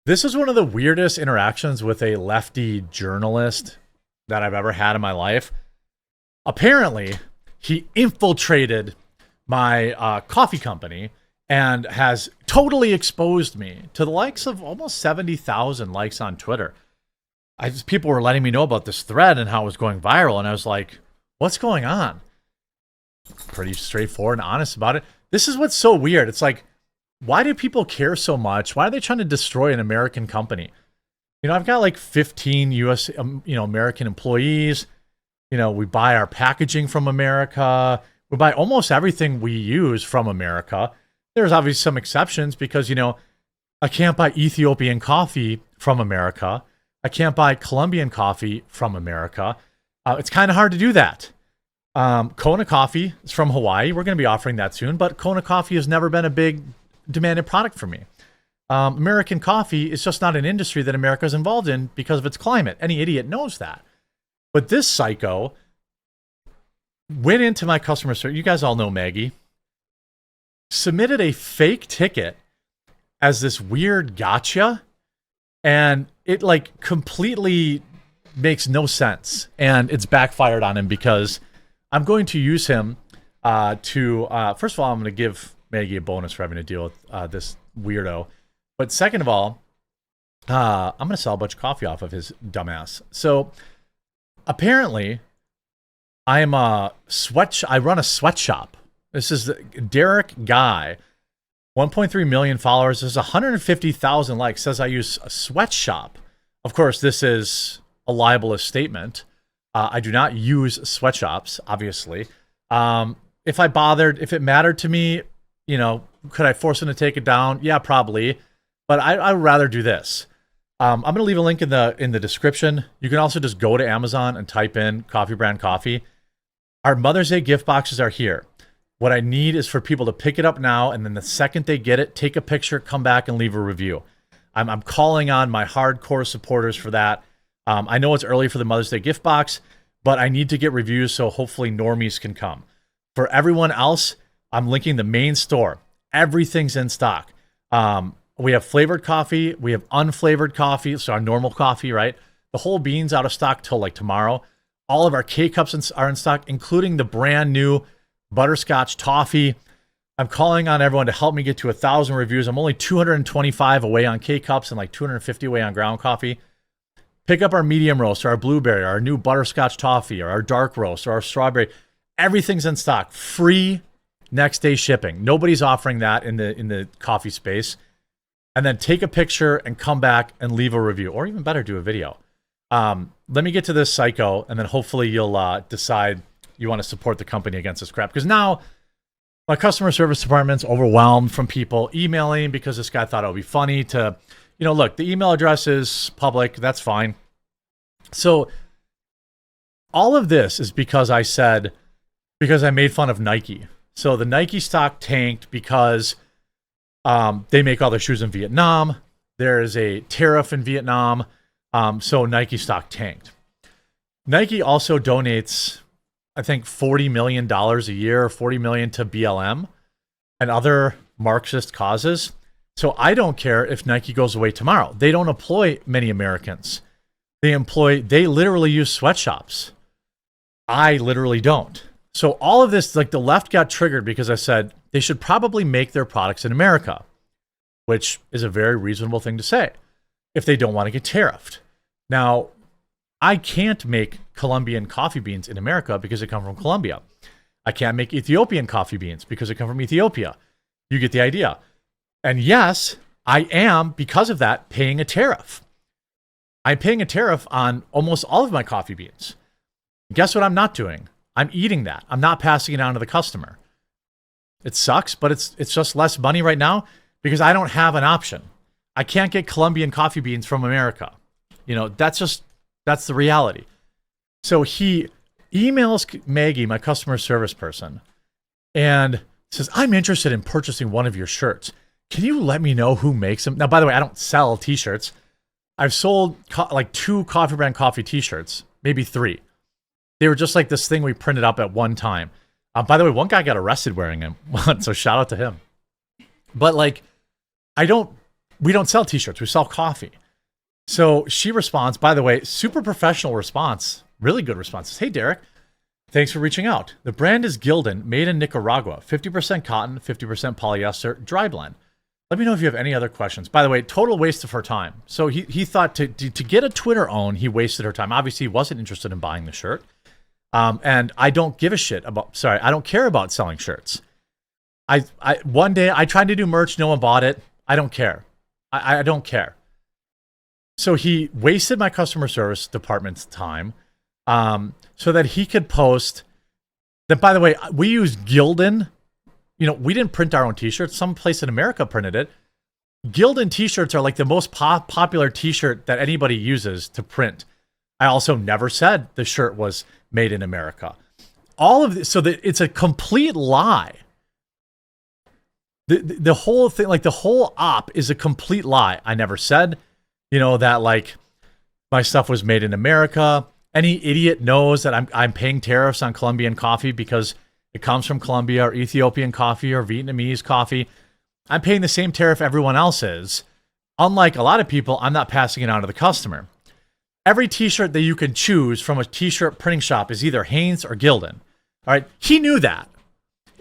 This is one of the weirdest interactions with a lefty journalist that I've ever had in my life. Apparently, he infiltrated my coffee company and has totally exposed me to the likes of almost 70,000 likes on Twitter. People were letting me know about this thread and how it was going viral, and I was like, what's going on? Pretty straightforward and honest about it. This is what's so weird. It's like, why do people care so much? Why are they trying to destroy an American company? I've got like 15 US, American employees. We buy our packaging from America. We buy almost everything we use from America. There's obviously some exceptions because, I can't buy Ethiopian coffee from America. I can't buy Colombian coffee from America. It's kind of hard to do that. Kona coffee is from Hawaii. We're going to be offering that soon, but Kona coffee has never been a big demanded product for me. American coffee is just not an industry that America is involved in because of its climate. Any idiot knows that. But this psycho went into my customer service. You guys all know Maggie. Submitted a fake ticket as this weird gotcha. And it like completely makes no sense. And it's backfired on him because I'm going to use him first of all, I'm going to give Maggie a bonus for having to deal with this weirdo. But second of all, I'm going to sell a bunch of coffee off of his dumbass. So apparently, I run a sweatshop. This is Derek Guy, 1.3 million followers. There's 150,000 likes. Says I use a sweatshop. Of course, this is a libelous statement. I do not use sweatshops, obviously. If it mattered to me, could I force him to take it down? Yeah, probably. But I'd rather do this. I'm going to leave a link in the description. You can also just go to Amazon and type in coffee brand coffee. Our Mother's Day gift boxes are here. What I need is for people to pick it up now, and then the second they get it, take a picture, come back and leave a review. I'm calling on my hardcore supporters for that. I know it's early for the Mother's Day gift box, but I need to get reviews so hopefully normies can come. For everyone else, I'm linking the main store. Everything's in stock. We have flavored coffee. We have unflavored coffee. So our normal coffee, right? The whole bean's out of stock till like tomorrow. All of our K-Cups are in stock, including the brand new butterscotch toffee. I'm calling on everyone to help me get to 1,000 reviews. I'm only 225 away on K-Cups and like 250 away on ground coffee. Pick up our medium roast, or our blueberry, or our new butterscotch toffee, or our dark roast, or our strawberry. Everything's in stock. Free next day shipping. Nobody's offering that in the coffee space. And then take a picture and come back and leave a review, or even better, do a video. Let me get to this psycho, and then hopefully you'll decide you want to support the company against this crap. Because now my customer service department's overwhelmed from people emailing because this guy thought it would be funny to, look, the email address is public. That's fine. So all of this is because I made fun of Nike. So the Nike stock tanked because they make all their shoes in Vietnam. There is a tariff in Vietnam. So Nike stock tanked. Nike also donates, I think, $40 million a year, $40 million to BLM and other Marxist causes. So I don't care if Nike goes away tomorrow. They don't employ many Americans. They literally use sweatshops. I literally don't. So all of this, like the left got triggered because I said they should probably make their products in America, which is a very reasonable thing to say if they don't want to get tariffed. Now, I can't make Colombian coffee beans in America because they come from Colombia. I can't make Ethiopian coffee beans because they come from Ethiopia. You get the idea. And yes, I am, because of that, paying a tariff. I'm paying a tariff on almost all of my coffee beans. Guess what I'm not doing? I'm eating that. I'm not passing it on to the customer. It sucks, but it's just less money right now because I don't have an option. I can't get Colombian coffee beans from America. That's the reality. So he emails Maggie, my customer service person, and says, I'm interested in purchasing one of your shirts. Can you let me know who makes them? Now, by the way, I don't sell t-shirts. I've sold like 2 coffee brand coffee t-shirts, maybe 3. They were just like this thing we printed up at one time. By the way, one guy got arrested wearing them, so shout out to him. But like, I don't we don't sell t-shirts, we sell coffee. So she responds, by the way, super professional response, really good response. Hey, Derek, thanks for reaching out. The brand is Gildan, made in Nicaragua, 50% cotton, 50% polyester, dry blend. Let me know if you have any other questions. By the way, total waste of her time. So he thought to get a Twitter own, he wasted her time. Obviously, he wasn't interested in buying the shirt. And I don't give a shit about, I don't care about selling shirts. One day I tried to do merch, no one bought it. I don't care. I don't care. So he wasted my customer service department's time so that he could post that, by the way, we use Gildan. You know, we didn't print our own t-shirts. Some place in America printed it. Gildan t-shirts are like the most popular t-shirt that anybody uses to print. I also never said the shirt was made in America. All of this, so that it's a complete lie. The whole thing, like the whole op is a complete lie. I never said, you know, that like my stuff was made in America. Any idiot knows that I'm paying tariffs on Colombian coffee because it comes from Colombia, or Ethiopian coffee, or Vietnamese coffee. I'm paying the same tariff everyone else is. Unlike a lot of people, I'm not passing it on to the customer. Every t-shirt that you can choose from a t-shirt printing shop is either Hanes or Gildan. All right, he knew that.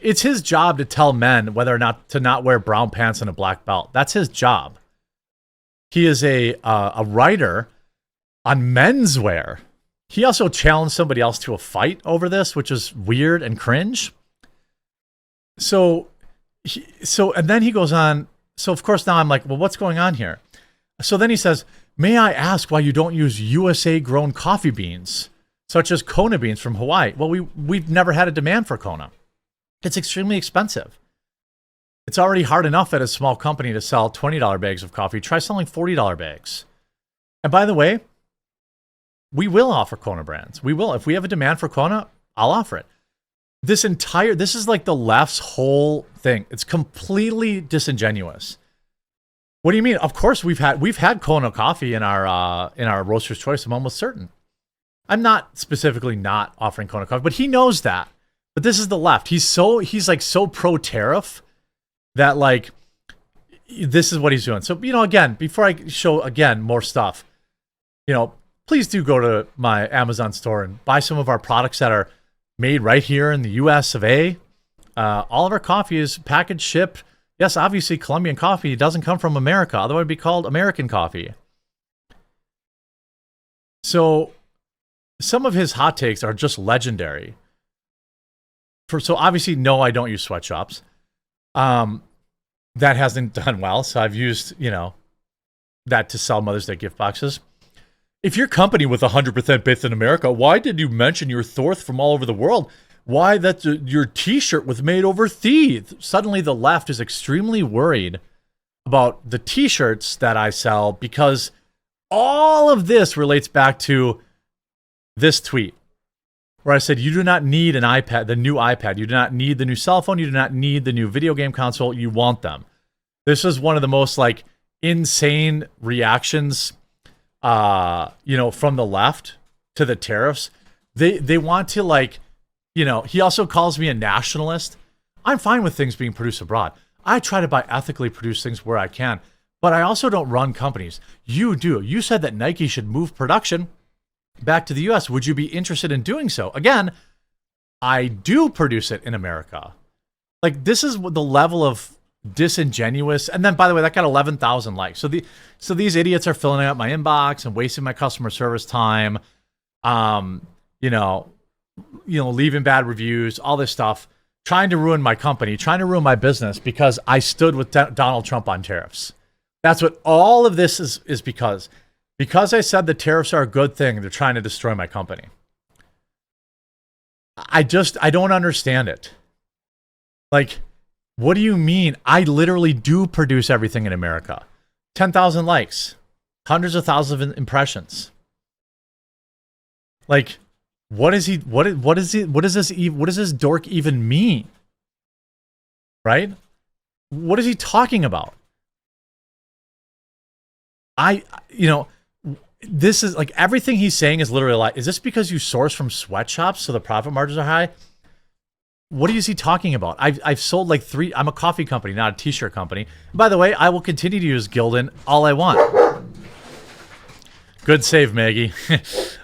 It's his job to tell men whether or not to not wear brown pants and a black belt. That's his job. He is a writer on menswear. He also challenged somebody else to a fight over this, which is weird and cringe. So and then he goes on. So of course now I'm like, well, what's going on here? So then he says, may I ask why you don't use USA grown coffee beans, such as Kona beans from Hawaii? Well, we've never had a demand for Kona. It's extremely expensive. It's already hard enough at a small company to sell $20 bags of coffee. Try selling $40 bags. And by the way, we will offer Kona brands. We will. If we have a demand for Kona, I'll offer it. This is like the left's whole thing. It's completely disingenuous. What do you mean? Of course we've had Kona coffee in our Roaster's Choice. I'm almost certain. I'm not specifically not offering Kona coffee, but he knows that. But this is the left. He's like so pro tariff that like this is what he's doing. So, you know, again, before I show again more stuff, you know, please do go to my Amazon store and buy some of our products that are made right here in the US of A. All of our coffee is packaged, shipped. Yes, obviously Colombian coffee doesn't come from America. Otherwise it'd be called American coffee. So some of his hot takes are just legendary. So obviously, no, I don't use sweatshops. That hasn't done well. So I've used, you know, that to sell Mother's Day gift boxes. If your company was 100% based in America, why did you mention your Thorth from all over the world? Why that your t-shirt was made overseas? Suddenly the left is extremely worried about the t-shirts that I sell because all of this relates back to this tweet where I said, you do not need an iPad, the new iPad. You do not need the new cell phone. You do not need the new video game console. You want them. This is one of the most like insane reactions, you know, from the left to the tariffs. They want to like, you know, he also calls me a nationalist. I'm fine with things being produced abroad. I try to buy ethically produced things where I can, but I also don't run companies. You do. You said that Nike should move production back to the US. Would you be interested in doing so? Again, I do produce it in America. Like, this is the level of disingenuous. And then, by the way, that got 11,000 likes. So these idiots are filling up my inbox and wasting my customer service time. You know, leaving bad reviews, all this stuff, trying to ruin my company, trying to ruin my business because I stood with Donald Trump on tariffs. That's what all of this is because. Because I said the tariffs are a good thing, they're trying to destroy my company. I don't understand it. Like, what do you mean? I literally do produce everything in America. 10,000 likes, hundreds of thousands of impressions. Like, what does this dork even mean? Right? What is he talking about? This is like everything he's saying is literally a lie. Is this because you source from sweatshops so the profit margins are high? what is he talking about? I've sold like 3. I'm a coffee company, not a t-shirt company. By the way, I will continue to use Gildan all I want. Good save, Maggie.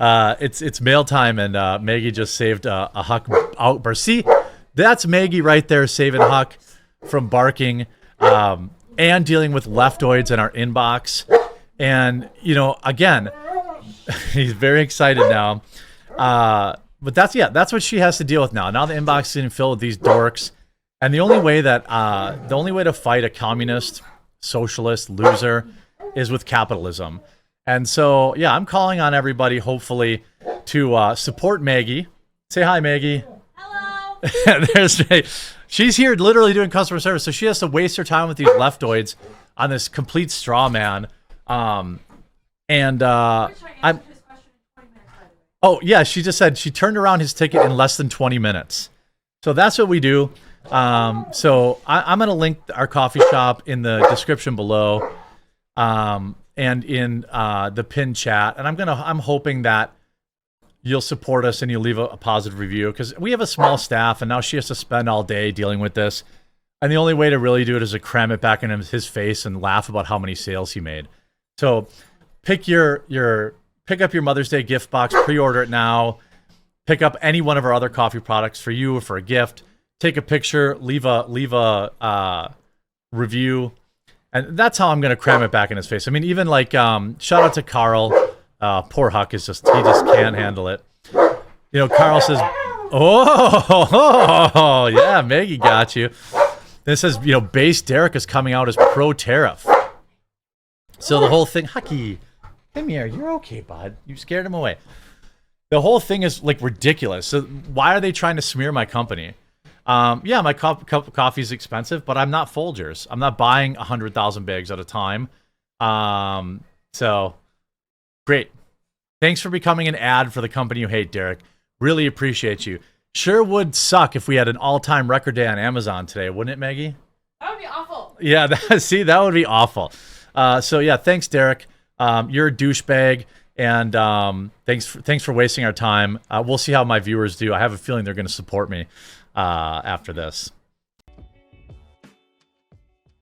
It's mail time, and Maggie just saved a Huck outburst. See, that's Maggie right there saving Huck from barking and dealing with leftoids in our inbox. And, you know, again, he's very excited now. But that's what she has to deal with now. Now the inbox is getting filled with these dorks. And the only way to fight a communist, socialist, loser is with capitalism. And so, yeah, I'm calling on everybody, hopefully, to support Maggie. Say hi, Maggie. Hello. There's she's here literally doing customer service, so she has to waste her time with these leftoids on this complete straw man. I'm oh yeah, she just said she turned around his ticket in less than 20 minutes. So that's what we do. So I'm gonna link our coffee shop in the description below, and in the pinned chat. And I'm hoping that you'll support us and you'll leave a positive review, because we have a small staff, and now she has to spend all day dealing with this. And the only way to really do it is to cram it back in his face and laugh about how many sales he made. So pick up your Mother's Day gift box, pre-order it now. Pick up any one of our other coffee products for you or for a gift. Take a picture, leave a review, and that's how I'm gonna cram it back in his face. I mean, even like shout out to Carl. Poor Huck he just can't handle it. You know, Carl says, "Oh, yeah, Maggie got you." This says, you know, base Derek is coming out as pro-tariff. So the whole thing, Hucky, come here. You're okay, bud. You scared him away. The whole thing is like ridiculous. So why are they trying to smear my company? Yeah, my cup of coffee is expensive, but I'm not Folgers. I'm not buying 100,000 bags at a time. So great. Thanks for becoming an ad for the company you hate, Derek. Really appreciate you. Sure would suck if we had an all-time record day on Amazon today, wouldn't it, Maggie? That would be awful. Yeah, see, that would be awful. So yeah, thanks, Derek. You're a douchebag, and thanks for wasting our time. We'll see how my viewers do. I have a feeling they're going to support me after this.